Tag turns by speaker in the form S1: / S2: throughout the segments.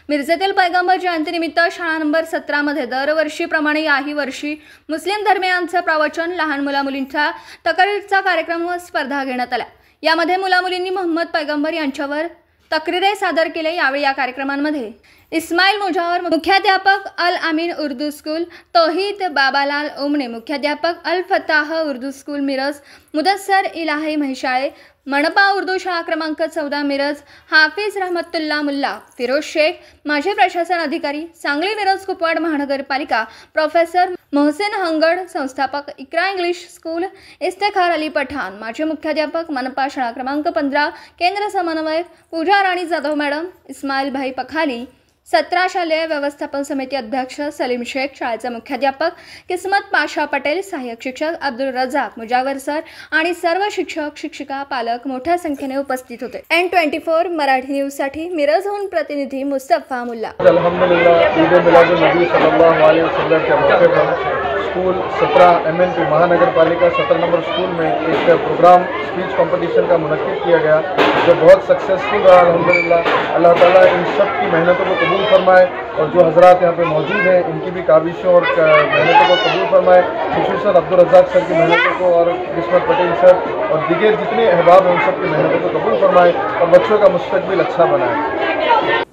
S1: मिरजेतील पैगंबर जयंतीनिमित्त शाळा नंबर 17 मध्ये दरवर्षीप्रमाणे याही वर्षी मुस्लिम धर्मियांचे प्रवचन, लहान मुला-मुलींचा तकरीरचा कार्यक्रम व स्पर्धा घेण्यात आल्या। यामध्ये मुला-मुलींनी मोहम्मद पैगंबर यांच्यावर तक्रीरे सादर केले। यावेळी या कार्यक्रमांमध्ये इस्माईल मुजावर मुख्याध्यापक अल अमीन उर्दू स्कूल, तौहीद बाबालाल उमने मुख्याध्यापक अल फताह उर्दू स्कूल मिरज, मुदस्सर इलाही म्हैसाळे मनपा उर्दू शाळा क्रमांक 14 मिरज, हाफिज रहमतुल्ला मुल्ला, फिरोज शेख माजी प्रशासन अधिकारी, सांगली मिरज कुपवाड महानगरपालिका, प्रोफेसर मोहसिन हंगड, संस्थापक इकरा इंग्लिश स्कूल, इफ्तेखार अली पठाण, माजी मुख्याध्यापक मनपा शाळा क्रमांक 15 केंद्र समन्वयक पूजा राणी जाधव मॅडम, इस्माईल भाई पखाली, 17 शालेय व्यवस्थापन समिती अध्यक्ष सलीम शेख, शाळेचे मुख्याध्यापक किस्मत पाशा पटेल, सहाय्यक शिक्षक अब्दुल रजाक मुजावर सर आणि सर्व शिक्षक शिक्षिका पालक मोठ्या संख्येने उपस्थित होते। N24 मराठी न्यूज साठी मिरजहून प्रतिनिधी मुस्तफा मुल्ला।
S2: अल्हम्दुलिल्लाह ईद मिलादुन्नबी सल्लल्लाहु अलैहि वसल्लम के मौके पर स्कूल 17 MNP महानगर पालिका 17 नंबर स्कूल में एक प्रोग्राम स्पीच कंपटीशन का मुनक्किद किया गया, जो बहुत सक्सेसफुल रहा। अल्हम्दुलिल्लाह अल्लाह ताला इन सब की मेहनतों को कबूल फरमाए और जो हजरात यहाँ पे मौजूद हैं इनकी भी काविशों और मेहनतों को कबूल फरमाए। खुसूसन अब्दुल रजाक सर की मेहनतों को और किस्मत पटेल सर और दिगर जितने अहबाब हैं उन सब की मेहनतों को कबूल फरमाए और बच्चों का मुस्तकबिल अच्छा बनाए।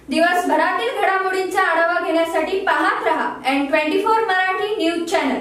S1: दिवसभरातील घडामोडींचा आढावा घेण्यासाठी पाहत रहा N24 मराठी न्यूज चॅनल।